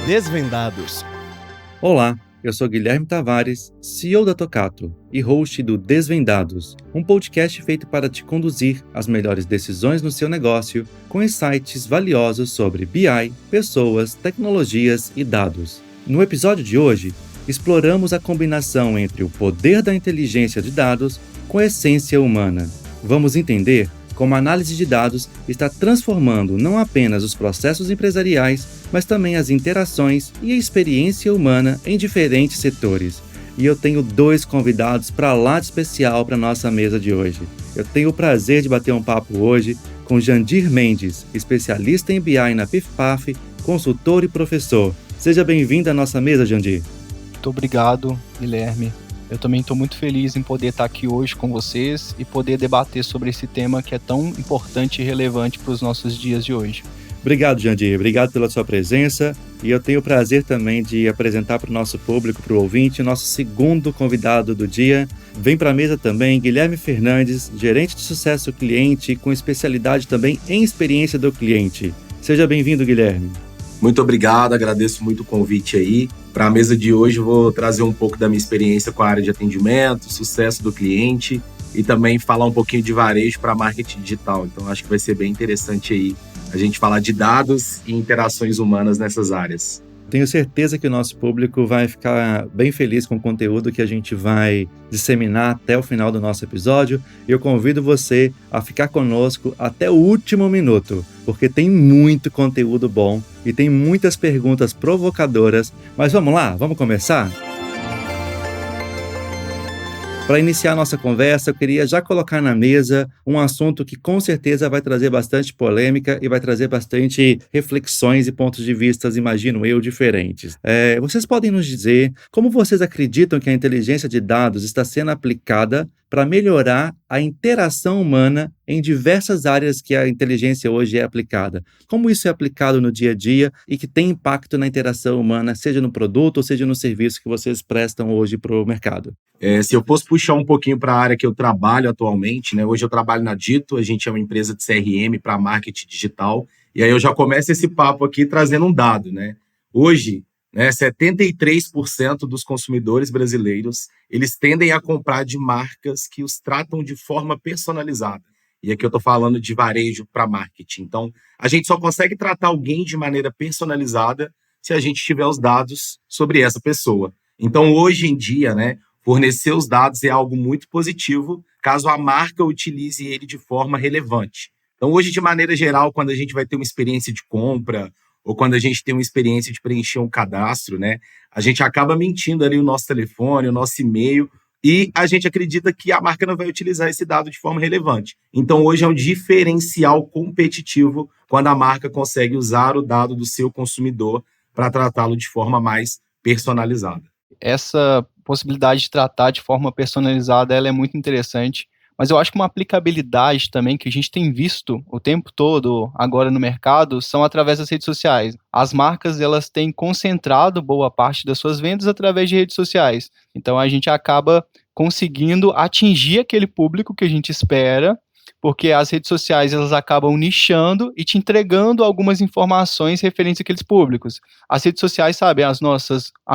Desvendados. Olá, eu sou Guilherme Tavares, CEO da Tocato e host do Desvendados, um podcast feito para te conduzir às melhores decisões no seu negócio com insights valiosos sobre BI, pessoas, tecnologias e dados. No episódio de hoje, exploramos a combinação entre o poder da inteligência de dados com a essência humana. Vamos entender como a análise de dados está transformando não apenas os processos empresariais, mas também as interações e a experiência humana em diferentes setores. E eu tenho dois convidados para lá de especial para a nossa mesa de hoje. Eu tenho o prazer de bater um papo hoje com Jandir Mendes, especialista em BI na PIF-PAF, consultor e professor. Seja bem-vindo à nossa mesa, Jandir. Muito obrigado, Guilherme. Eu também estou muito feliz em poder estar aqui hoje com vocês e poder debater sobre esse tema que é tão importante e relevante para os nossos dias de hoje. Obrigado, Jandir. Obrigado pela sua presença. E eu tenho o prazer também de apresentar para o nosso público, para o ouvinte, o nosso segundo convidado do dia. Vem para a mesa também Guilherme Fernandes, gerente de sucesso cliente, com especialidade também em experiência do cliente. Seja bem-vindo, Guilherme. Muito obrigado, agradeço muito o convite aí. Para a mesa de hoje eu vou trazer um pouco da minha experiência com a área de atendimento, sucesso do cliente e também falar um pouquinho de varejo para marketing digital. Então acho que vai ser bem interessante aí a gente falar de dados e interações humanas nessas áreas. Tenho certeza que o nosso público vai ficar bem feliz com o conteúdo que a gente vai disseminar até o final do nosso episódio. E eu convido você a ficar conosco até o último minuto, porque tem muito conteúdo bom e tem muitas perguntas provocadoras. Mas vamos lá, vamos começar? Para iniciar a nossa conversa, eu queria já colocar na mesa um assunto que com certeza vai trazer bastante polêmica e vai trazer bastante reflexões e pontos de vista, imagino eu, diferentes. Vocês podem nos dizer como vocês acreditam que a inteligência de dados está sendo aplicada para melhorar a interação humana em diversas áreas que a inteligência hoje é aplicada? Como isso é aplicado no dia a dia e que tem impacto na interação humana, seja no produto ou seja no serviço que vocês prestam hoje para o mercado? Se eu fosse puxar um pouquinho para a área que eu trabalho atualmente, né? Hoje eu trabalho na Dito, a gente é uma empresa de CRM para marketing digital, e aí eu já começo esse papo aqui trazendo um dado, né? Hoje, 73% dos consumidores brasileiros, eles tendem a comprar de marcas que os tratam de forma personalizada. E aqui eu estou falando de varejo para marketing. Então, a gente só consegue tratar alguém de maneira personalizada se a gente tiver os dados sobre essa pessoa. Então, hoje em dia, fornecer os dados é algo muito positivo, caso a marca utilize ele de forma relevante. Então, hoje, de maneira geral, quando a gente vai ter uma experiência de compra ou quando a gente tem uma experiência de preencher um cadastro, a gente acaba mentindo ali o nosso telefone, o nosso e-mail, e a gente acredita que a marca não vai utilizar esse dado de forma relevante. Então, hoje é um diferencial competitivo quando a marca consegue usar o dado do seu consumidor para tratá-lo de forma mais personalizada. Essa possibilidade de tratar de forma personalizada, ela é muito interessante, mas eu acho que uma aplicabilidade também que a gente tem visto o tempo todo agora no mercado são através das redes sociais. As marcas, elas têm concentrado boa parte das suas vendas através de redes sociais. Então a gente acaba conseguindo atingir aquele público que a gente espera, porque as redes sociais elas acabam nichando e te entregando algumas informações referentes àqueles públicos. As redes sociais sabem a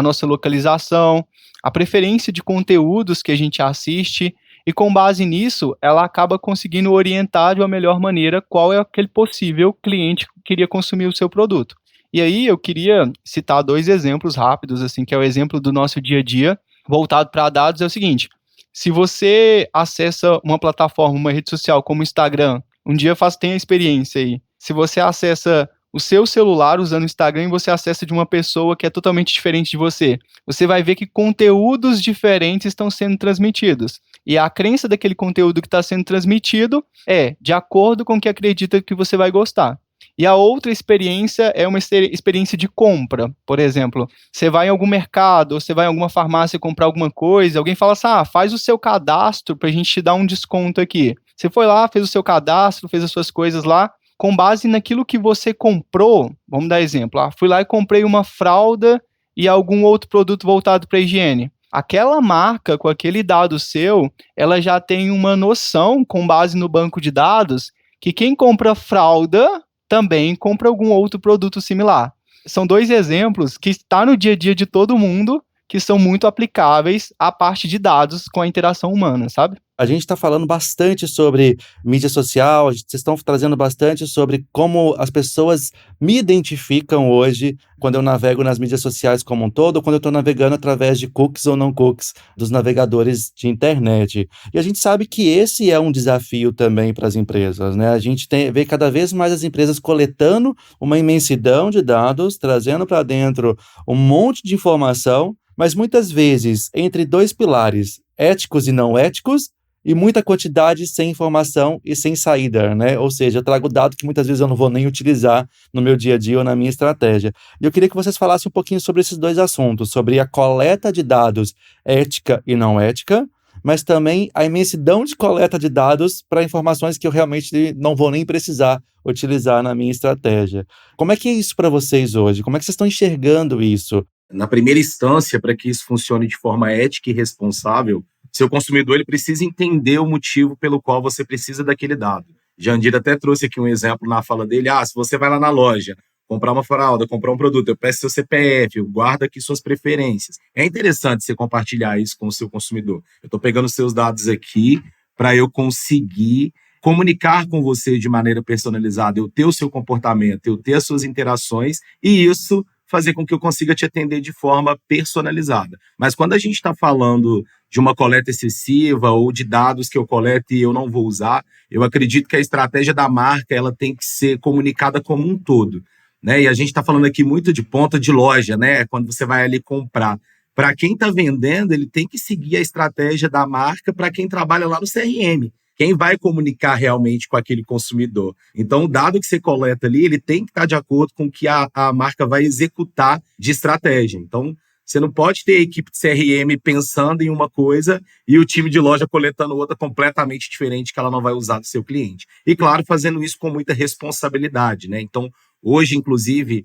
nossa localização, a preferência de conteúdos que a gente assiste, e com base nisso, ela acaba conseguindo orientar de uma melhor maneira qual é aquele possível cliente que queria consumir o seu produto. E aí eu queria citar dois exemplos rápidos, assim, que é o exemplo do nosso dia a dia, voltado para dados, é o seguinte: se você acessa uma plataforma, uma rede social como o Instagram, um dia tem a experiência aí, se você acessa o seu celular usando o Instagram e você acessa de uma pessoa que é totalmente diferente de você, você vai ver que conteúdos diferentes estão sendo transmitidos. E a crença daquele conteúdo que está sendo transmitido é de acordo com o que acredita que você vai gostar. E a outra experiência é uma experiência de compra. Por exemplo, você vai em algum mercado, ou você vai em alguma farmácia comprar alguma coisa, alguém fala assim, faz o seu cadastro para a gente te dar um desconto aqui. Você foi lá, fez o seu cadastro, fez as suas coisas lá, com base naquilo que você comprou. Vamos dar exemplo, fui lá e comprei uma fralda e algum outro produto voltado para a higiene. Aquela marca, com aquele dado seu, ela já tem uma noção, com base no banco de dados, que quem compra fralda também compra algum outro produto similar. São dois exemplos que está no dia a dia de todo mundo, que são muito aplicáveis à parte de dados com a interação humana, sabe? A gente está falando bastante sobre mídia social, vocês estão trazendo bastante sobre como as pessoas me identificam hoje quando eu navego nas mídias sociais como um todo, ou quando eu estou navegando através de cookies ou não cookies dos navegadores de internet. E a gente sabe que esse é um desafio também para as empresas, né? A gente vê cada vez mais as empresas coletando uma imensidão de dados, trazendo para dentro um monte de informação, mas muitas vezes entre dois pilares, éticos e não éticos, e muita quantidade sem informação e sem saída, né? Ou seja, eu trago dado que muitas vezes eu não vou nem utilizar no meu dia a dia ou na minha estratégia. E eu queria que vocês falassem um pouquinho sobre esses dois assuntos, sobre a coleta de dados ética e não ética, mas também a imensidão de coleta de dados para informações que eu realmente não vou nem precisar utilizar na minha estratégia. Como é que é isso para vocês hoje? Como é que vocês estão enxergando isso? Na primeira instância, para que isso funcione de forma ética e responsável, seu consumidor ele precisa entender o motivo pelo qual você precisa daquele dado. Jandira até trouxe aqui um exemplo na fala dele. Se você vai lá na loja, comprar uma fralda, comprar um produto, eu peço seu CPF, eu guardo aqui suas preferências. É interessante você compartilhar isso com o seu consumidor. Eu estou pegando seus dados aqui para eu conseguir comunicar com você de maneira personalizada, eu ter o seu comportamento, eu ter as suas interações, e isso fazer com que eu consiga te atender de forma personalizada. Mas quando a gente está falando de uma coleta excessiva ou de dados que eu coleto e eu não vou usar, eu acredito que a estratégia da marca ela tem que ser comunicada como um todo, né? E a gente está falando aqui muito de ponta de loja, né? Quando você vai ali comprar. Para quem está vendendo, ele tem que seguir a estratégia da marca para quem trabalha lá no CRM. Quem vai comunicar realmente com aquele consumidor. Então, o dado que você coleta ali, ele tem que estar de acordo com o que a marca vai executar de estratégia. Então, você não pode ter a equipe de CRM pensando em uma coisa e o time de loja coletando outra completamente diferente que ela não vai usar do seu cliente. E, claro, fazendo isso com muita responsabilidade, né? Então, hoje, inclusive,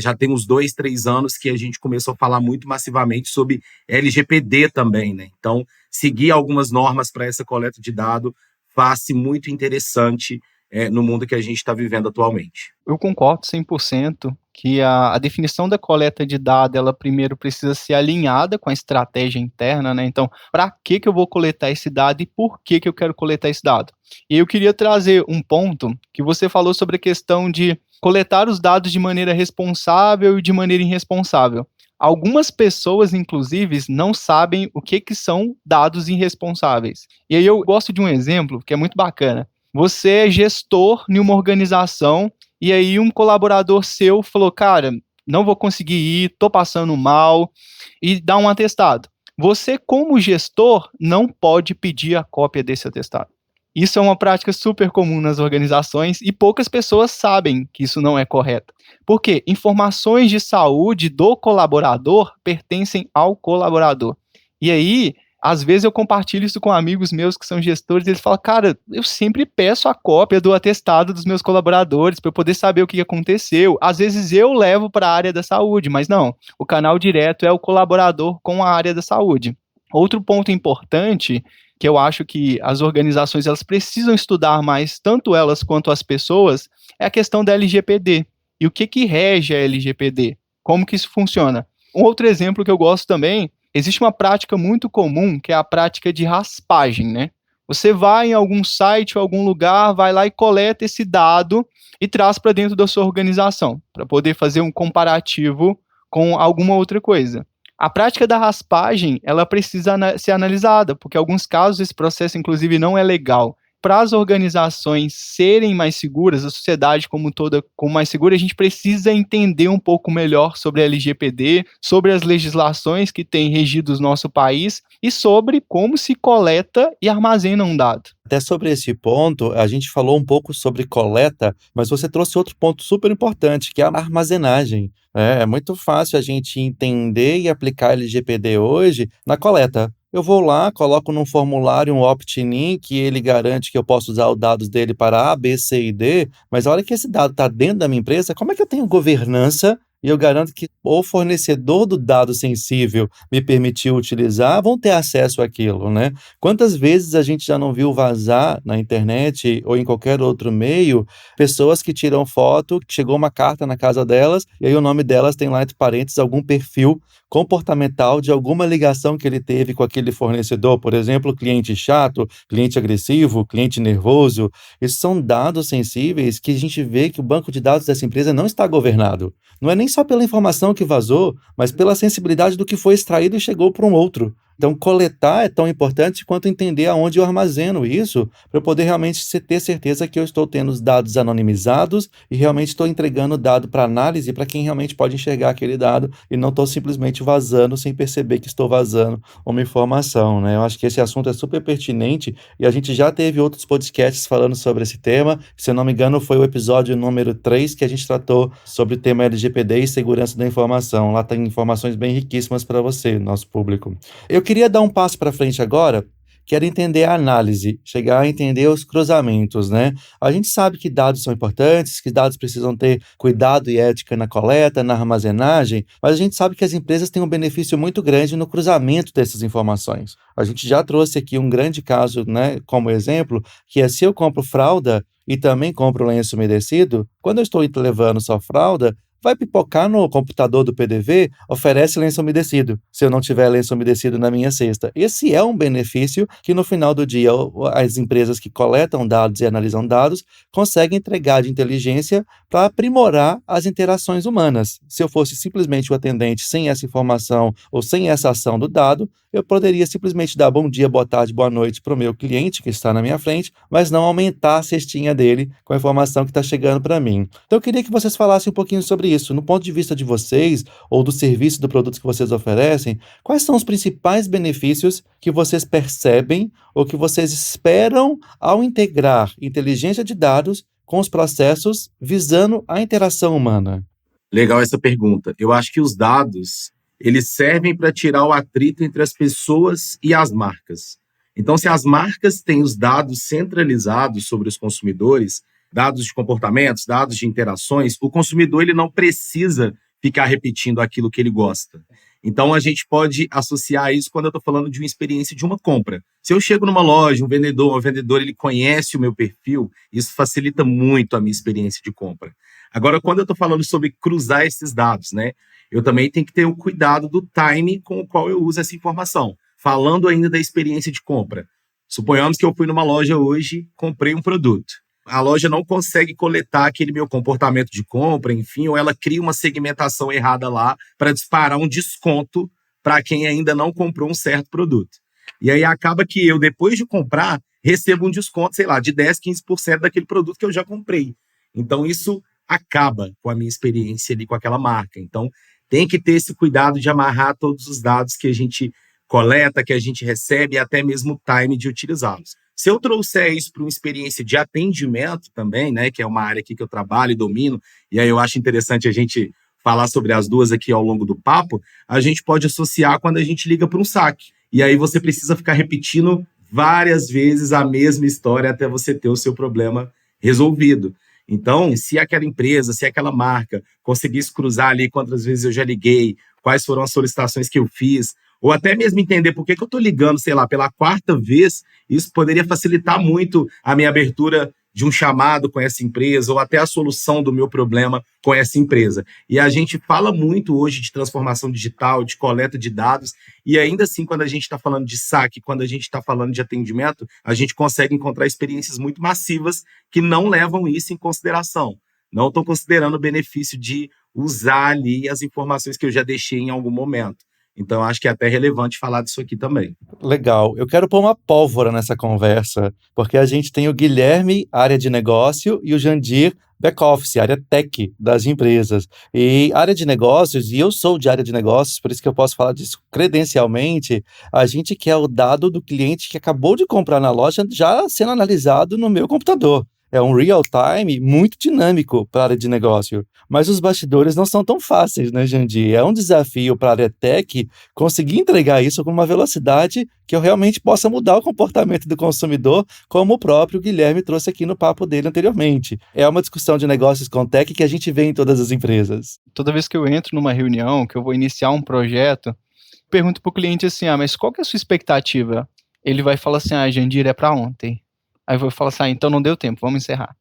já tem uns 2, 3 anos que a gente começou a falar muito massivamente sobre LGPD também, né? Então, seguir algumas normas para essa coleta de dado faz-se muito interessante no mundo que a gente está vivendo atualmente. Eu concordo 100% que a definição da coleta de dados, ela primeiro precisa ser alinhada com a estratégia interna, né? Então, para que eu vou coletar esse dado e por que eu quero coletar esse dado? E eu queria trazer um ponto que você falou sobre a questão de coletar os dados de maneira responsável e de maneira irresponsável. Algumas pessoas, inclusive, não sabem o que são dados irresponsáveis. E aí eu gosto de um exemplo que é muito bacana. Você é gestor em uma organização e aí um colaborador seu falou, cara, não vou conseguir ir, tô passando mal, e dá um atestado. Você, como gestor, não pode pedir a cópia desse atestado. Isso é uma prática super comum nas organizações e poucas pessoas sabem que isso não é correto. Por quê? Informações de saúde do colaborador pertencem ao colaborador. E aí, às vezes eu compartilho isso com amigos meus que são gestores, e eles falam, cara, eu sempre peço a cópia do atestado dos meus colaboradores para eu poder saber o que aconteceu. Às vezes eu levo para a área da saúde, mas não, o canal direto é o colaborador com a área da saúde. Outro ponto importante que eu acho que as organizações elas precisam estudar mais, tanto elas quanto as pessoas, é a questão da LGPD. E o que rege a LGPD? Como que isso funciona? Um outro exemplo que eu gosto também, existe uma prática muito comum, que é a prática de raspagem, né? Você vai em algum site ou algum lugar, vai lá e coleta esse dado e traz para dentro da sua organização, para poder fazer um comparativo com alguma outra coisa. A prática da raspagem, ela precisa ser analisada, porque em alguns casos esse processo, inclusive, não é legal. Para as organizações serem mais seguras, a sociedade como toda como mais segura, a gente precisa entender um pouco melhor sobre a LGPD, sobre as legislações que têm regido o nosso país e sobre como se coleta e armazena um dado. Até sobre esse ponto, a gente falou um pouco sobre coleta, mas você trouxe outro ponto super importante, que é a armazenagem. É muito fácil a gente entender e aplicar LGPD hoje na coleta. Eu vou lá, coloco num formulário um opt-in, que ele garante que eu posso usar os dados dele para A, B, C e D, mas a hora que esse dado está dentro da minha empresa, como é que eu tenho governança e eu garanto que o fornecedor do dado sensível me permitiu utilizar, vão ter acesso àquilo, né? Quantas vezes a gente já não viu vazar na internet ou em qualquer outro meio pessoas que tiram foto, que chegou uma carta na casa delas, e aí o nome delas tem lá entre parênteses algum perfil comportamental de alguma ligação que ele teve com aquele fornecedor, por exemplo, cliente chato, cliente agressivo, cliente nervoso. Esses são dados sensíveis que a gente vê que o banco de dados dessa empresa não está governado. Não é nem só pela informação que vazou, mas pela sensibilidade do que foi extraído e chegou para um outro. Então, coletar é tão importante quanto entender aonde eu armazeno isso, para eu poder realmente ter certeza que eu estou tendo os dados anonimizados e realmente estou entregando o dado para análise para quem realmente pode enxergar aquele dado e não estou simplesmente vazando sem perceber que estou vazando uma informação, né? Eu acho que esse assunto é super pertinente e a gente já teve outros podcasts falando sobre esse tema. Se eu não me engano, foi o episódio número 3 que a gente tratou sobre o tema LGPD e segurança da informação. Lá tem informações bem riquíssimas para você, nosso público. Eu queria dar um passo para frente agora, que era entender a análise, chegar a entender os cruzamentos, né? A gente sabe que dados são importantes, que dados precisam ter cuidado e ética na coleta, na armazenagem, mas a gente sabe que as empresas têm um benefício muito grande no cruzamento dessas informações. A gente já trouxe aqui um grande caso, né, como exemplo, que é se eu compro fralda e também compro lenço umedecido, quando eu estou levando só fralda, vai pipocar no computador do PDV, oferece lenço umedecido, se eu não tiver lenço umedecido na minha cesta. Esse é um benefício que, no final do dia, as empresas que coletam dados e analisam dados conseguem entregar de inteligência para aprimorar as interações humanas. Se eu fosse simplesmente o atendente sem essa informação ou sem essa ação do dado, eu poderia simplesmente dar bom dia, boa tarde, boa noite para o meu cliente que está na minha frente, mas não aumentar a cestinha dele com a informação que está chegando para mim. Então, eu queria que vocês falassem um pouquinho sobre isso. No ponto de vista de vocês, ou do serviço, do produto que vocês oferecem, quais são os principais benefícios que vocês percebem ou que vocês esperam ao integrar inteligência de dados com os processos visando a interação humana? Legal essa pergunta. Eu acho que os dados, eles servem para tirar o atrito entre as pessoas e as marcas. Então, se as marcas têm os dados centralizados sobre os consumidores, dados de comportamentos, dados de interações, o consumidor ele não precisa ficar repetindo aquilo que ele gosta. Então, a gente pode associar isso quando eu estou falando de uma experiência de uma compra. Se eu chego numa loja, um vendedor, ele conhece o meu perfil, isso facilita muito a minha experiência de compra. Agora, quando eu estou falando sobre cruzar esses dados, né, eu também tenho que ter o cuidado do time com o qual eu uso essa informação. Falando ainda da experiência de compra. Suponhamos que eu fui numa loja hoje, comprei um produto. A loja não consegue coletar aquele meu comportamento de compra, enfim, ou ela cria uma segmentação errada lá para disparar um desconto para quem ainda não comprou um certo produto. E aí acaba que eu, depois de comprar, recebo um desconto, sei lá, de 10, 15% daquele produto que eu já comprei. Então, isso acaba com a minha experiência ali com aquela marca. Então, tem que ter esse cuidado de amarrar todos os dados que a gente coleta, que a gente recebe e até mesmo o time de utilizá-los. Se eu trouxer isso para uma experiência de atendimento também, né, que é uma área aqui que eu trabalho e domino, e aí eu acho interessante a gente falar sobre as duas aqui ao longo do papo, a gente pode associar quando a gente liga para um saque. E aí você precisa ficar repetindo várias vezes a mesma história até você ter o seu problema resolvido. Então, se aquela empresa, se aquela marca conseguisse cruzar ali quantas vezes eu já liguei, quais foram as solicitações que eu fiz, ou até mesmo entender por que eu estou ligando, sei lá, pela 4ª vez, isso poderia facilitar muito a minha abertura de um chamado com essa empresa, ou até a solução do meu problema com essa empresa. E a gente fala muito hoje de transformação digital, de coleta de dados, e ainda assim, quando a gente está falando de saque, quando a gente está falando de atendimento, a gente consegue encontrar experiências muito massivas que não levam isso em consideração. Não estou considerando o benefício de usar ali as informações que eu já deixei em algum momento. Então, acho que é até relevante falar disso aqui também. Legal. Eu quero pôr uma pólvora nessa conversa, porque a gente tem o Guilherme, área de negócio, e o Jandir, back-office, área tech das empresas. E área de negócios, e eu sou de área de negócios, por isso que eu posso falar disso credencialmente, a gente quer o dado do cliente que acabou de comprar na loja já sendo analisado no meu computador. é um real time muito dinâmico para a área de negócio. Mas os bastidores não são tão fáceis, né, Jandir? É um desafio para a área tech conseguir entregar isso com uma velocidade que eu realmente possa mudar o comportamento do consumidor, como o próprio Guilherme trouxe aqui no papo dele anteriormente. É uma discussão de negócios com tech que a gente vê em todas as empresas. Toda vez que eu entro numa reunião, que eu vou iniciar um projeto, pergunto para o cliente assim, mas qual que é a sua expectativa? Ele vai falar assim, Jandir, é para ontem. Aí eu vou falar assim, então não deu tempo, vamos encerrar.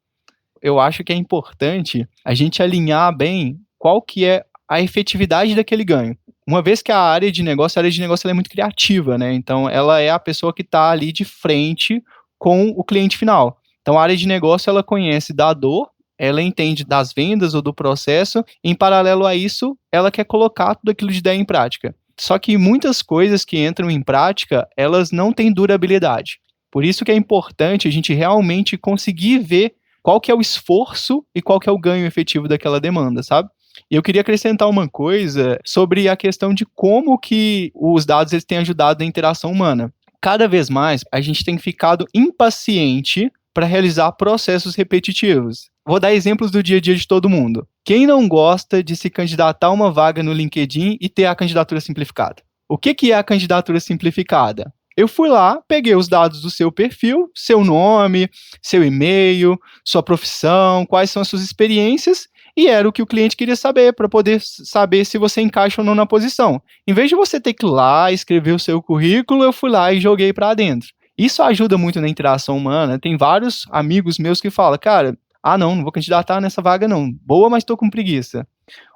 Eu acho que é importante a gente alinhar bem qual que é a efetividade daquele ganho. Uma vez que a área de negócio ela é muito criativa, né? Então, ela é a pessoa que está ali de frente com o cliente final. Então, a área de negócio, ela conhece da dor, ela entende das vendas ou do processo, e, em paralelo a isso, ela quer colocar tudo aquilo de ideia em prática. Só que muitas coisas que entram em prática, elas não têm durabilidade. Por isso que é importante a gente realmente conseguir ver qual que é o esforço e qual que é o ganho efetivo daquela demanda, sabe? E eu queria acrescentar uma coisa sobre a questão de como que os dados eles têm ajudado na interação humana. Cada vez mais, a gente tem ficado impaciente para realizar processos repetitivos. Vou dar exemplos do dia a dia de todo mundo. Quem não gosta de se candidatar a uma vaga no LinkedIn e ter a candidatura simplificada? O que é a candidatura simplificada? Eu fui lá, peguei os dados do seu perfil, seu nome, seu e-mail, sua profissão, quais são as suas experiências, e era o que o cliente queria saber, para poder saber se você encaixa ou não na posição. Em vez de você ter que ir lá, escrever o seu currículo, eu fui lá e joguei para dentro. Isso ajuda muito na interação humana. Tem vários amigos meus que falam, cara, não vou candidatar nessa vaga não. Boa, mas estou com preguiça.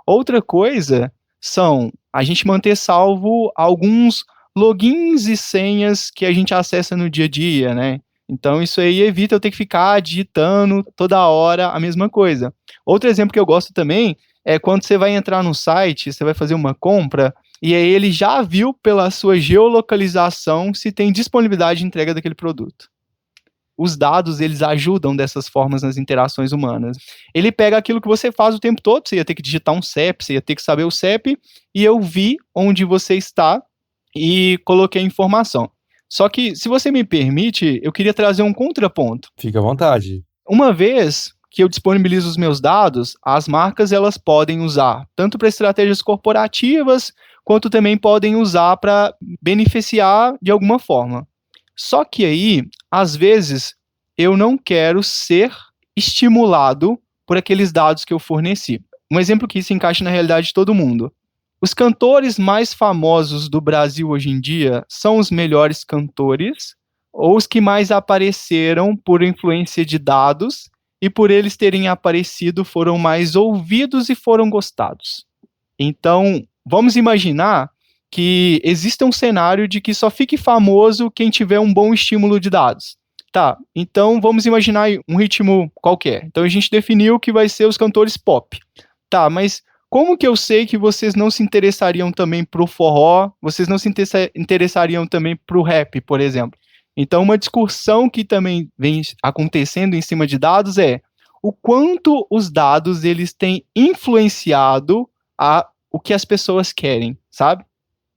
Outra coisa são a gente manter salvo alguns logins e senhas que a gente acessa no dia a dia, né? Então, isso aí evita eu ter que ficar digitando toda hora a mesma coisa. Outro exemplo que eu gosto também é quando você vai entrar no site, você vai fazer uma compra, e aí ele já viu pela sua geolocalização se tem disponibilidade de entrega daquele produto. Os dados, eles ajudam dessas formas nas interações humanas. Ele pega aquilo que você faz o tempo todo, você ia ter que digitar um CEP, você ia ter que saber o CEP, e eu vi onde você está e coloquei a informação. Só que, se você me permite, eu queria trazer um contraponto. Fica à vontade. Uma vez que eu disponibilizo os meus dados, as marcas elas podem usar tanto para estratégias corporativas, quanto também podem usar para beneficiar de alguma forma. Só que aí, às vezes, eu não quero ser estimulado por aqueles dados que eu forneci. Um exemplo que se encaixa na realidade de todo mundo. Os cantores mais famosos do Brasil hoje em dia são os melhores cantores ou os que mais apareceram por influência de dados e por eles terem aparecido foram mais ouvidos e foram gostados. Então, vamos imaginar que exista um cenário de que só fique famoso quem tiver um bom estímulo de dados. Tá, então vamos imaginar um ritmo qualquer. Então a gente definiu que vai ser os cantores pop. Tá, mas como que eu sei que vocês não se interessariam também pro forró, vocês não se interessariam também pro rap, por exemplo? Então, uma discussão que também vem acontecendo em cima de dados é o quanto os dados eles têm influenciado o que as pessoas querem, sabe?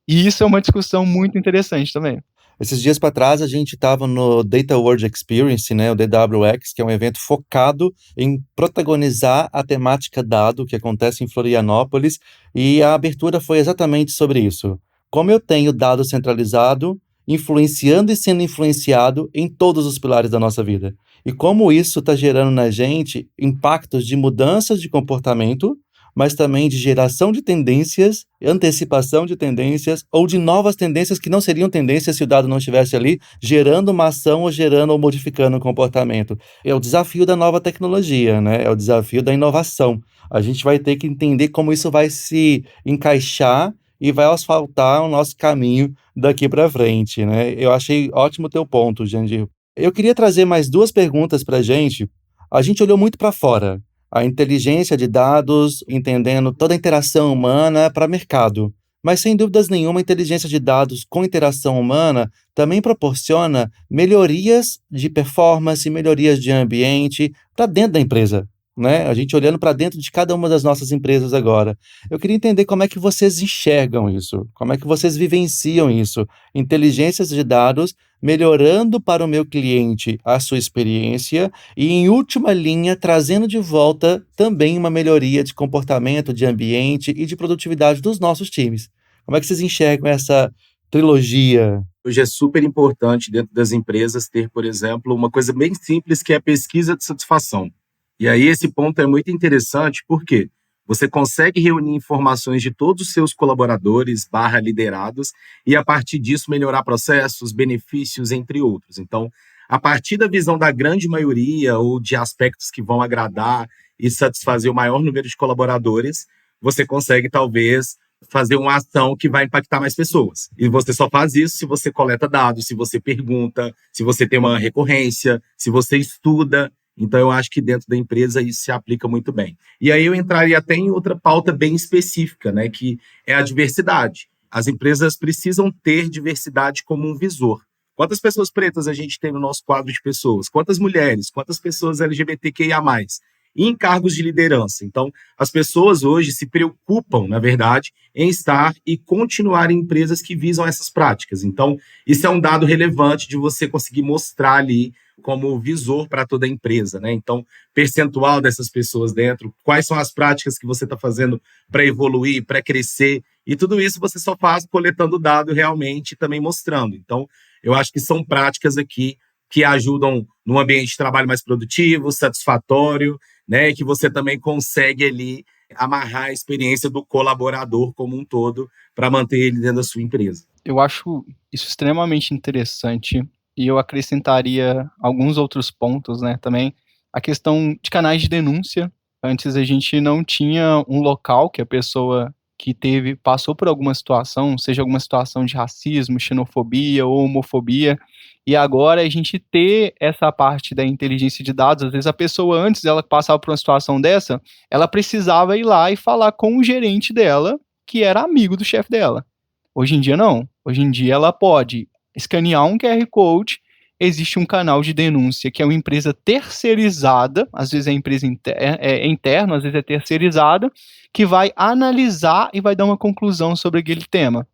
E isso é uma discussão muito interessante também. Esses dias para trás a gente estava no Data World Experience, né, o DWX, que é um evento focado em protagonizar a temática dado que acontece em Florianópolis, e a abertura foi exatamente sobre isso. Como eu tenho dado centralizado, influenciando e sendo influenciado em todos os pilares da nossa vida. E como isso está gerando na gente impactos de mudanças de comportamento, mas também de geração de tendências, antecipação de tendências, ou de novas tendências que não seriam tendências se o dado não estivesse ali, gerando uma ação ou gerando ou modificando o comportamento. É o desafio da nova tecnologia, né? É o desafio da inovação. A gente vai ter que entender como isso vai se encaixar e vai asfaltar o nosso caminho daqui para frente, né? Eu achei ótimo o teu ponto, Jandir. Eu queria trazer mais duas perguntas para a gente. A gente olhou muito para fora. A inteligência de dados, entendendo toda a interação humana para mercado. Mas, sem dúvidas nenhuma, a inteligência de dados com interação humana também proporciona melhorias de performance, melhorias de ambiente para dentro da empresa. né? A gente olhando para dentro de cada uma das nossas empresas agora. Eu queria entender como é que vocês enxergam isso, como é que vocês vivenciam isso. Inteligências de dados melhorando para o meu cliente a sua experiência e, em última linha, trazendo de volta também uma melhoria de comportamento, de ambiente e de produtividade dos nossos times. Como é que vocês enxergam essa trilogia? Hoje é super importante dentro das empresas ter, por exemplo, uma coisa bem simples que é a pesquisa de satisfação. E aí esse ponto é muito interessante porque você consegue reunir informações de todos os seus colaboradores / liderados e a partir disso melhorar processos, benefícios, entre outros. Então, a partir da visão da grande maioria ou de aspectos que vão agradar e satisfazer o maior número de colaboradores, você consegue talvez fazer uma ação que vai impactar mais pessoas. E você só faz isso se você coleta dados, se você pergunta, se você tem uma recorrência, se você estuda. Então, eu acho que dentro da empresa isso se aplica muito bem. E aí eu entraria até em outra pauta bem específica, né, que é a diversidade. As empresas precisam ter diversidade como um visor. Quantas pessoas pretas a gente tem no nosso quadro de pessoas? Quantas mulheres? Quantas pessoas LGBTQIA+? E em cargos de liderança. Então, as pessoas hoje se preocupam, na verdade, em estar e continuar em empresas que visam essas práticas. Então, isso é um dado relevante de você conseguir mostrar ali como visor para toda a empresa, né? Então, percentual dessas pessoas dentro, quais são as práticas que você está fazendo para evoluir, para crescer, e tudo isso você só faz coletando dado realmente e também mostrando. Então, eu acho que são práticas aqui que ajudam num ambiente de trabalho mais produtivo, satisfatório, né? E que você também consegue ali amarrar a experiência do colaborador como um todo para manter ele dentro da sua empresa. Eu acho isso extremamente interessante e eu acrescentaria alguns outros pontos, né, também. A questão de canais de denúncia. Antes a gente não tinha um local que a pessoa que passou por alguma situação, seja alguma situação de racismo, xenofobia ou homofobia, e agora a gente ter essa parte da inteligência de dados, às vezes a pessoa antes ela passava por uma situação dessa, ela precisava ir lá e falar com o gerente dela, que era amigo do chefe dela. Hoje em dia não. Hoje em dia ela pode escanear um QR Code, existe um canal de denúncia que é uma empresa terceirizada, às vezes é empresa interna, às vezes é terceirizada, que vai analisar e vai dar uma conclusão sobre aquele tema.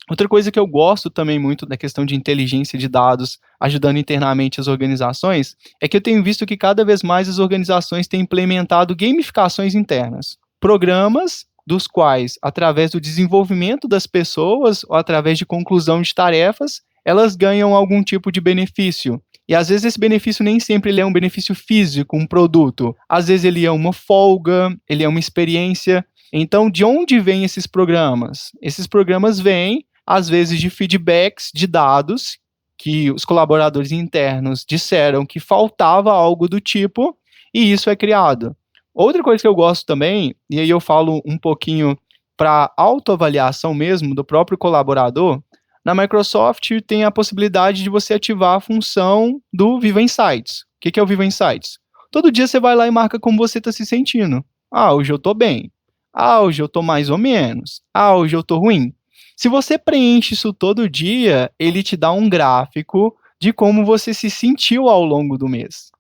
Outra coisa que eu gosto também muito da questão de inteligência de dados, ajudando internamente as organizações, é que eu tenho visto que cada vez mais as organizações têm implementado gamificações internas. Programas dos quais, através do desenvolvimento das pessoas ou através de conclusão de tarefas, elas ganham algum tipo de benefício. E às vezes esse benefício nem sempre ele é um benefício físico, um produto. Às vezes ele é uma folga, ele é uma experiência. Então, de onde vêm esses programas? Esses programas vêm, às vezes, de feedbacks de dados que os colaboradores internos disseram que faltava algo do tipo, e isso é criado. Outra coisa que eu gosto também, e aí eu falo um pouquinho para autoavaliação mesmo do próprio colaborador, na Microsoft tem a possibilidade de você ativar a função do Viva Insights. O que é o Viva Insights? Todo dia você vai lá e marca como você está se sentindo. Ah, hoje eu estou bem. Ah, hoje eu estou mais ou menos. Ah, hoje eu estou ruim. Se você preenche isso todo dia, ele te dá um gráfico de como você se sentiu ao longo do mês.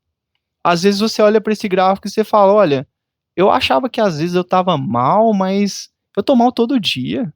Às vezes você olha para esse gráfico e você fala, olha, eu achava que às vezes eu estava mal, mas eu estou mal todo dia.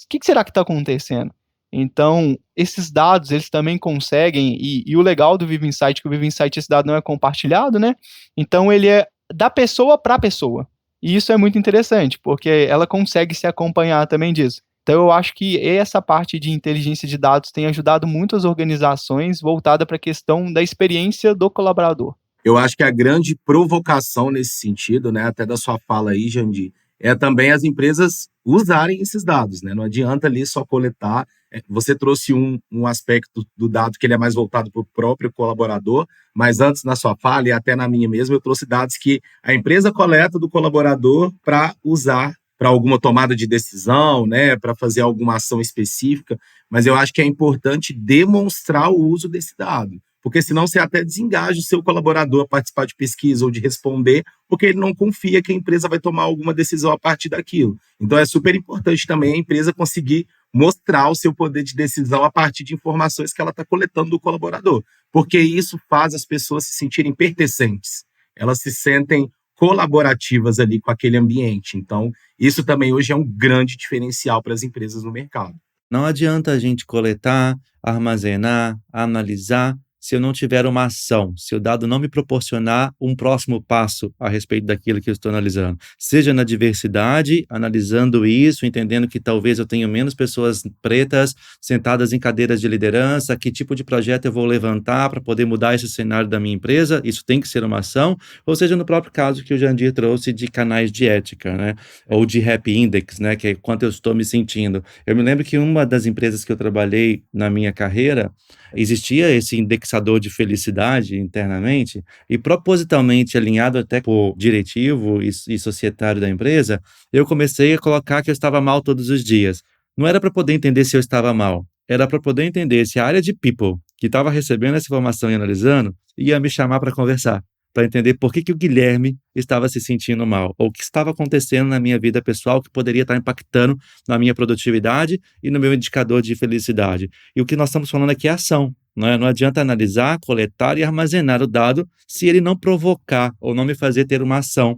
O que será que está acontecendo? Então, esses dados, eles também conseguem, e o legal do Viva Insight, que o Viva Insight, esse dado não é compartilhado, né? Então, ele é da pessoa para a pessoa. E isso é muito interessante, porque ela consegue se acompanhar também disso. Então, eu acho que essa parte de inteligência de dados tem ajudado muito as organizações voltada para a questão da experiência do colaborador. Eu acho que a grande provocação nesse sentido, né, até da sua fala aí, Jandir, é também as empresas usarem esses dados, né? Não adianta ali só coletar. Você trouxe um aspecto do dado que ele é mais voltado para o próprio colaborador, mas antes na sua fala e até na minha mesma, eu trouxe dados que a empresa coleta do colaborador para usar para alguma tomada de decisão, né, para fazer alguma ação específica, mas eu acho que é importante demonstrar o uso desse dado, porque senão você até desengaja o seu colaborador a participar de pesquisa ou de responder, porque ele não confia que a empresa vai tomar alguma decisão a partir daquilo. Então é super importante também a empresa conseguir mostrar o seu poder de decisão a partir de informações que ela está coletando do colaborador, porque isso faz as pessoas se sentirem pertencentes. Elas se sentem colaborativas ali com aquele ambiente. Então, isso também hoje é um grande diferencial para as empresas no mercado. Não adianta a gente coletar, armazenar, analisar, se eu não tiver uma ação, se o dado não me proporcionar um próximo passo a respeito daquilo que eu estou analisando. Seja na diversidade, analisando isso, entendendo que talvez eu tenha menos pessoas pretas sentadas em cadeiras de liderança, que tipo de projeto eu vou levantar para poder mudar esse cenário da minha empresa, isso tem que ser uma ação, ou seja, no próprio caso que o Jandir trouxe de canais de ética, né? Ou de Happy Index, né? Que é quanto eu estou me sentindo. Eu me lembro que uma das empresas que eu trabalhei na minha carreira, existia esse indexador de felicidade internamente e propositalmente alinhado até com o diretivo e societário da empresa, eu comecei a colocar que eu estava mal todos os dias. Não era para poder entender se eu estava mal, era para poder entender se a área de people que estava recebendo essa informação e analisando ia me chamar para conversar, para entender por que o Guilherme estava se sentindo mal, ou o que estava acontecendo na minha vida pessoal que poderia estar impactando na minha produtividade e no meu indicador de felicidade. E o que nós estamos falando aqui é ação, né? Não adianta analisar, coletar e armazenar o dado se ele não provocar ou não me fazer ter uma ação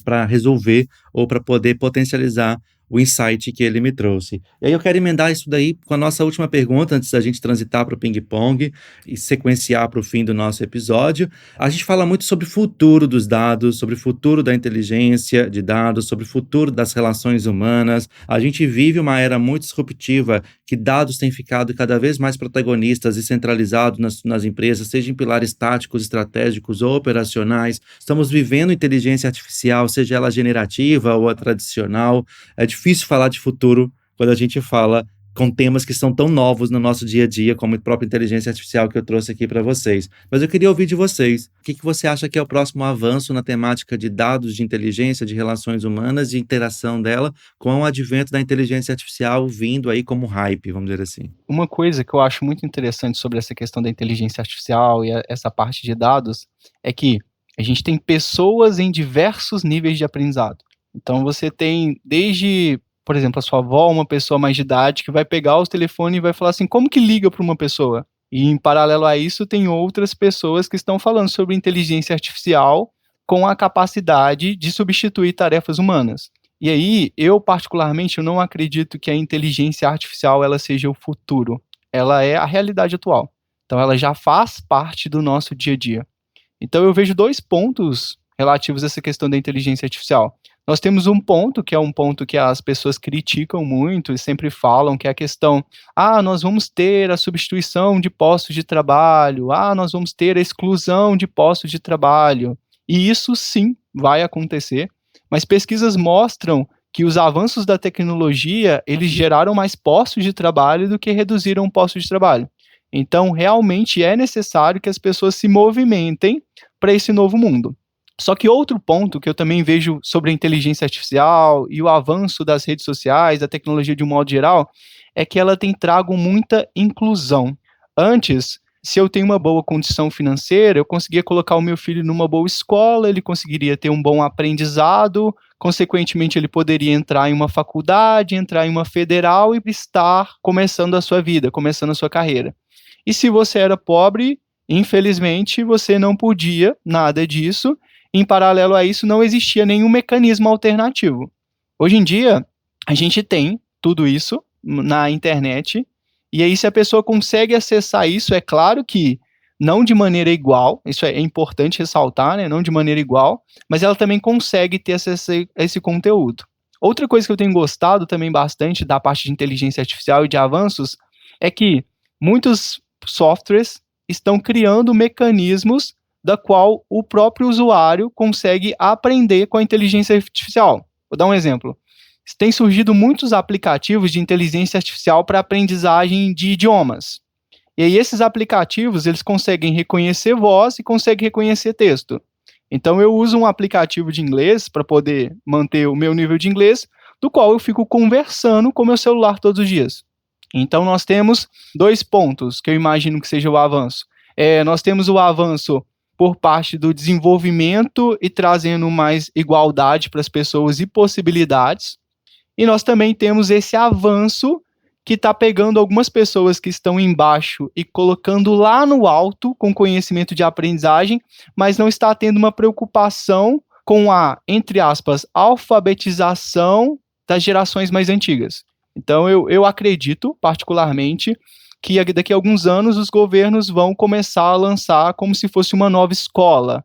para resolver ou para poder potencializar o insight que ele me trouxe. E aí eu quero emendar isso daí com a nossa última pergunta, antes da gente transitar para o ping-pong e sequenciar para o fim do nosso episódio. A gente fala muito sobre o futuro dos dados, sobre o futuro da inteligência de dados, sobre o futuro das relações humanas. A gente vive uma era muito disruptiva, que dados têm ficado cada vez mais protagonistas e centralizados nas empresas, seja em pilares táticos, estratégicos ou operacionais. Estamos vivendo inteligência artificial, seja ela generativa ou a tradicional. É difícil falar de futuro quando a gente fala com temas que são tão novos no nosso dia a dia, como a própria inteligência artificial que eu trouxe aqui para vocês. Mas eu queria ouvir de vocês. O que você acha que é o próximo avanço na temática de dados, de inteligência, de relações humanas e interação dela com o advento da inteligência artificial vindo aí como hype, vamos dizer assim? Uma coisa que eu acho muito interessante sobre essa questão da inteligência artificial e essa parte de dados é que a gente tem pessoas em diversos níveis de aprendizado. Então, você tem desde, por exemplo, a sua avó, uma pessoa mais de idade, que vai pegar o telefone e vai falar assim, como que liga para uma pessoa? E, em paralelo a isso, tem outras pessoas que estão falando sobre inteligência artificial com a capacidade de substituir tarefas humanas. E aí, eu particularmente, eu não acredito que a inteligência artificial ela seja o futuro. Ela é a realidade atual. Então, ela já faz parte do nosso dia a dia. Então, eu vejo 2 pontos relativos a essa questão da inteligência artificial. Nós temos um ponto, que é um ponto que as pessoas criticam muito e sempre falam, que é a questão, nós vamos ter a substituição de postos de trabalho, nós vamos ter a exclusão de postos de trabalho. E isso sim vai acontecer, mas pesquisas mostram que os avanços da tecnologia, eles geraram mais postos de trabalho do que reduziram postos de trabalho. Então, realmente é necessário que as pessoas se movimentem para esse novo mundo. Só que outro ponto que eu também vejo sobre a inteligência artificial e o avanço das redes sociais, da tecnologia de um modo geral, é que ela tem trago muita inclusão. Antes, se eu tenho uma boa condição financeira, eu conseguia colocar o meu filho numa boa escola, ele conseguiria ter um bom aprendizado, consequentemente ele poderia entrar em uma faculdade, entrar em uma federal e estar começando a sua vida, começando a sua carreira. E se você era pobre, infelizmente, você não podia nada disso. Em paralelo a isso, não existia nenhum mecanismo alternativo. Hoje em dia, a gente tem tudo isso na internet, e aí se a pessoa consegue acessar isso, é claro que não de maneira igual, isso é importante ressaltar, né? Não de maneira igual, mas ela também consegue ter acesso a esse conteúdo. Outra coisa que eu tenho gostado também bastante da parte de inteligência artificial e de avanços é que muitos softwares estão criando mecanismos da qual o próprio usuário consegue aprender com a inteligência artificial. Vou dar um exemplo. Tem surgido muitos aplicativos de inteligência artificial para aprendizagem de idiomas. E aí esses aplicativos, eles conseguem reconhecer voz e conseguem reconhecer texto. Então eu uso um aplicativo de inglês para poder manter o meu nível de inglês, do qual eu fico conversando com o meu celular todos os dias. Então nós temos 2 pontos que eu imagino que seja o avanço. Nós temos o avanço por parte do desenvolvimento e trazendo mais igualdade para as pessoas e possibilidades. E nós também temos esse avanço que está pegando algumas pessoas que estão embaixo e colocando lá no alto com conhecimento de aprendizagem, mas não está tendo uma preocupação com a, entre aspas, alfabetização das gerações mais antigas. Então, eu acredito, particularmente, que daqui a alguns anos os governos vão começar a lançar como se fosse uma nova escola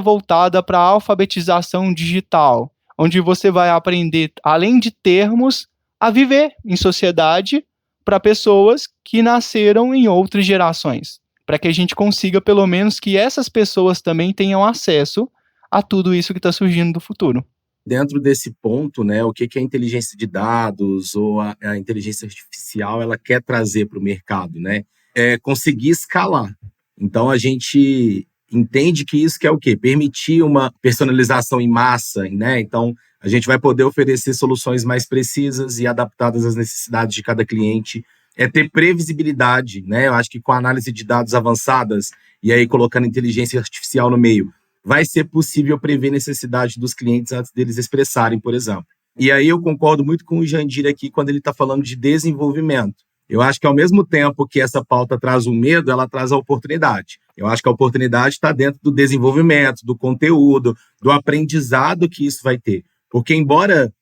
voltada para a alfabetização digital, onde você vai aprender, além de termos, a viver em sociedade para pessoas que nasceram em outras gerações, para que a gente consiga, pelo menos, que essas pessoas também tenham acesso a tudo isso que está surgindo do futuro. Dentro desse ponto, né, o que a inteligência de dados ou a inteligência artificial ela quer trazer para o mercado, né? É conseguir escalar. Então, a gente entende que isso quer o quê? Permitir uma personalização em massa, né? Então, a gente vai poder oferecer soluções mais precisas e adaptadas às necessidades de cada cliente. É ter previsibilidade, né? Eu acho que com a análise de dados avançadas e aí colocando inteligência artificial no meio, vai ser possível prever necessidade dos clientes antes deles expressarem, por exemplo. E aí eu concordo muito com o Jandir aqui quando ele está falando de desenvolvimento. Eu acho que ao mesmo tempo que essa pauta traz o medo, ela traz a oportunidade. Eu acho que a oportunidade está dentro do desenvolvimento, do conteúdo, do aprendizado que isso vai ter. Porque embora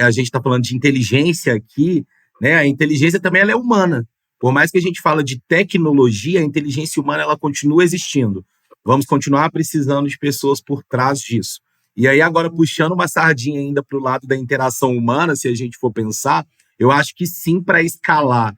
a gente está falando de inteligência aqui, né, a inteligência também ela é humana. Por mais que a gente fale de tecnologia, a inteligência humana ela continua existindo. Vamos continuar precisando de pessoas por trás disso. E aí, agora, puxando uma sardinha ainda para o lado da interação humana, se a gente for pensar, eu acho que sim, para escalar.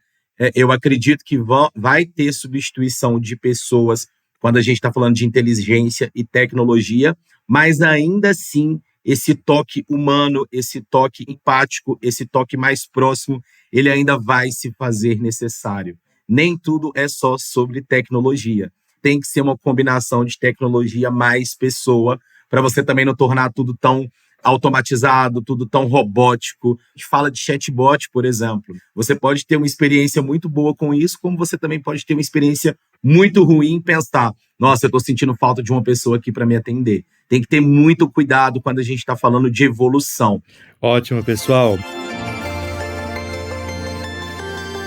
Eu acredito que vai ter substituição de pessoas quando a gente está falando de inteligência e tecnologia, mas ainda assim, esse toque humano, esse toque empático, esse toque mais próximo, ele ainda vai se fazer necessário. Nem tudo é só sobre tecnologia. Tem que ser uma combinação de tecnologia mais pessoa, para você também não tornar tudo tão automatizado, tudo tão robótico. A gente fala de chatbot, por exemplo. Você pode ter uma experiência muito boa com isso, como você também pode ter uma experiência muito ruim em pensar, nossa, eu estou sentindo falta de uma pessoa aqui para me atender. Tem que ter muito cuidado quando a gente está falando de evolução. Ótimo, pessoal.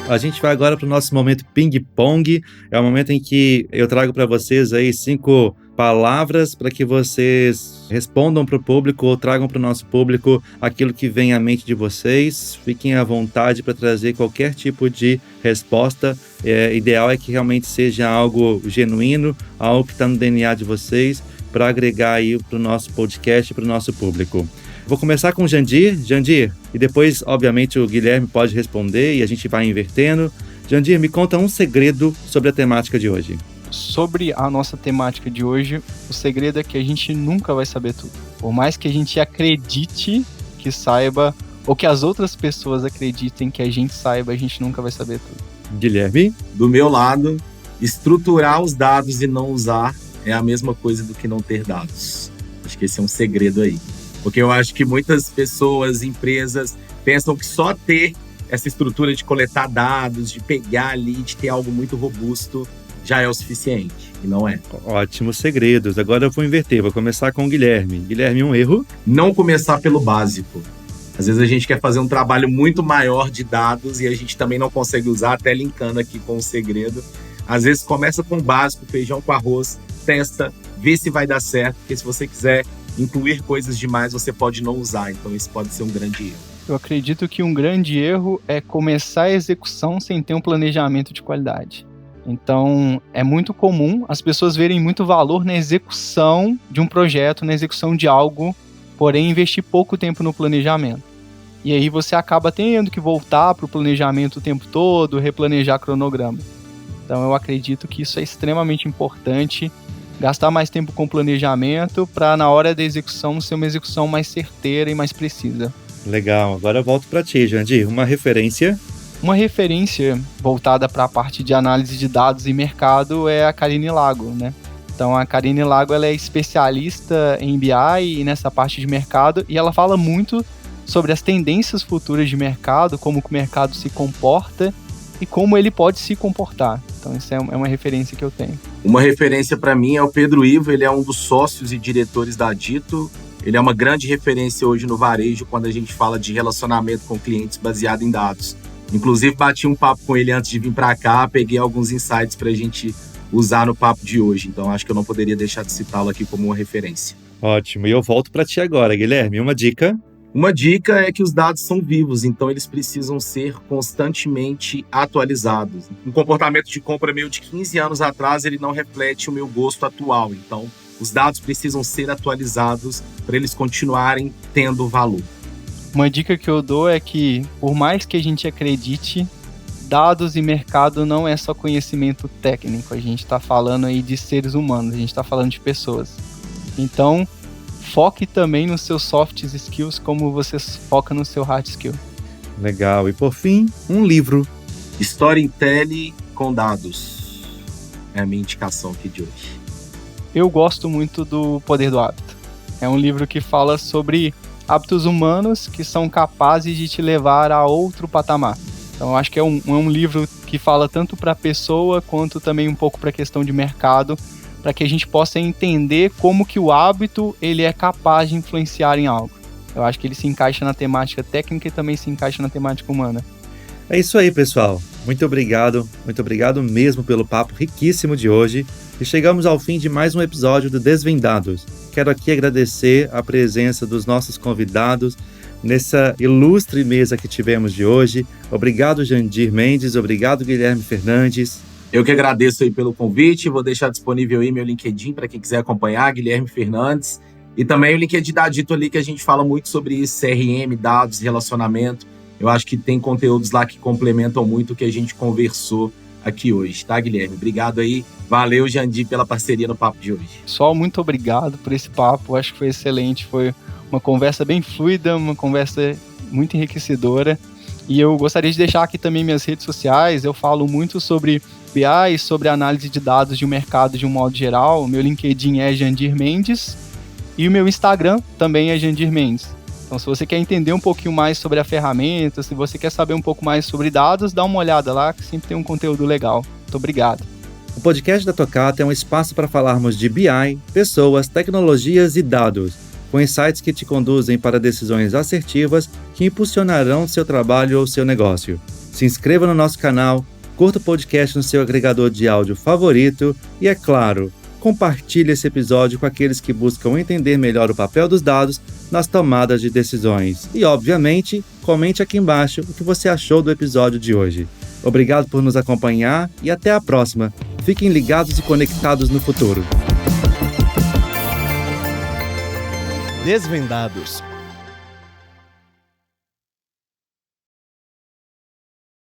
A gente vai agora para o nosso momento ping-pong. É o momento em que eu trago para vocês aí 5 palavras para que vocês respondam para o público ou tragam para o nosso público aquilo que vem à mente de vocês. Fiquem à vontade para trazer qualquer tipo de resposta. Ideal é que realmente seja algo genuíno, algo que está no DNA de vocês, para agregar aí para o nosso podcast, para o nosso público. Vou começar com o Jandir, e depois, obviamente, o Guilherme pode responder e a gente vai invertendo. Jandir, me conta um segredo sobre a temática de hoje. Sobre a nossa temática de hoje, o segredo é que a gente nunca vai saber tudo. Por mais que a gente acredite que saiba, ou que as outras pessoas acreditem que a gente saiba, a gente nunca vai saber tudo. Guilherme? Do meu lado, estruturar os dados e não usar é a mesma coisa do que não ter dados. Acho que esse é um segredo aí. Porque eu acho que muitas pessoas, empresas, pensam que só ter essa estrutura de coletar dados, de pegar ali, de ter algo muito robusto, já é o suficiente. E não é. Ótimos segredos. Agora eu vou inverter, vou começar com o Guilherme. Guilherme, um erro? Não começar pelo básico. Às vezes a gente quer fazer um trabalho muito maior de dados e a gente também não consegue usar, até linkando aqui com o segredo. Às vezes começa com o básico, feijão com arroz, testa, vê se vai dar certo, porque se você quiser incluir coisas demais, você pode não usar. Então, isso pode ser um grande erro. Eu acredito que um grande erro é começar a execução sem ter um planejamento de qualidade. Então, é muito comum as pessoas verem muito valor na execução de um projeto, na execução de algo, porém investir pouco tempo no planejamento. E aí você acaba tendo que voltar para o planejamento o tempo todo, replanejar cronograma. Então, eu acredito que isso é extremamente importante, gastar mais tempo com planejamento para, na hora da execução, ser uma execução mais certeira e mais precisa. Legal. Agora eu volto para ti, Jandir. Uma referência? Uma referência voltada para a parte de análise de dados e mercado é a Karine Lago, né? Então, a Karine Lago ela é especialista em BI e nessa parte de mercado, e ela fala muito sobre as tendências futuras de mercado, como o mercado se comporta e como ele pode se comportar. Então, isso é uma referência que eu tenho. Uma referência para mim é o Pedro Ivo, ele é um dos sócios e diretores da Dito. Ele é uma grande referência hoje no varejo quando a gente fala de relacionamento com clientes baseado em dados. Inclusive, bati um papo com ele antes de vir para cá, peguei alguns insights para a gente usar no papo de hoje. Então, acho que eu não poderia deixar de citá-lo aqui como uma referência. Ótimo. E eu volto para ti agora, Guilherme. Uma dica? Uma dica é que os dados são vivos, então eles precisam ser constantemente atualizados. Um comportamento de compra meu de 15 anos atrás, ele não reflete o meu gosto atual. Então, os dados precisam ser atualizados para eles continuarem tendo valor. Uma dica que eu dou é que, por mais que a gente acredite, dados e mercado não é só conhecimento técnico. A gente está falando aí de seres humanos, a gente está falando de pessoas. Então, foque também nos seus soft skills como você foca no seu hard skill. Legal. E por fim, um livro. Storytelling com dados. É a minha indicação aqui de hoje. Eu gosto muito do Poder do Hábito. É um livro que fala sobre hábitos humanos que são capazes de te levar a outro patamar. Então, eu acho que é um livro que fala tanto para a pessoa quanto também um pouco para a questão de mercado, para que a gente possa entender como que o hábito ele é capaz de influenciar em algo. Eu acho que ele se encaixa na temática técnica e também se encaixa na temática humana. É isso aí, pessoal. Muito obrigado mesmo pelo papo riquíssimo de hoje. E chegamos ao fim de mais um episódio do Desvendados. Quero aqui agradecer a presença dos nossos convidados nessa ilustre mesa que tivemos de hoje. Obrigado, Jandir Mendes. Obrigado, Guilherme Fernandes. Eu que agradeço aí pelo convite. Vou deixar disponível aí meu LinkedIn para quem quiser acompanhar, Guilherme Fernandes. E também o LinkedIn da Dito ali, que a gente fala muito sobre isso, CRM, dados, relacionamento. Eu acho que tem conteúdos lá que complementam muito o que a gente conversou aqui hoje, tá, Guilherme? Obrigado aí. Valeu, Jandir, pela parceria no papo de hoje. Pessoal, muito obrigado por esse papo. Acho que foi excelente. Foi uma conversa bem fluida, uma conversa muito enriquecedora. E eu gostaria de deixar aqui também minhas redes sociais. Eu falo muito sobre BI, sobre análise de dados de um mercado de um modo geral. O meu LinkedIn é Jandir Mendes e o meu Instagram também é Jandir Mendes. Então, se você quer entender um pouquinho mais sobre a ferramenta, se você quer saber um pouco mais sobre dados, dá uma olhada lá, que sempre tem um conteúdo legal. Muito obrigado. O podcast da Tocata é um espaço para falarmos de BI, pessoas, tecnologias e dados, com insights que te conduzem para decisões assertivas que impulsionarão seu trabalho ou seu negócio. Se inscreva no nosso canal, curta o podcast no seu agregador de áudio favorito e, é claro, compartilhe esse episódio com aqueles que buscam entender melhor o papel dos dados nas tomadas de decisões. E, obviamente, comente aqui embaixo o que você achou do episódio de hoje. Obrigado por nos acompanhar e até a próxima. Fiquem ligados e conectados no futuro. Desvendados,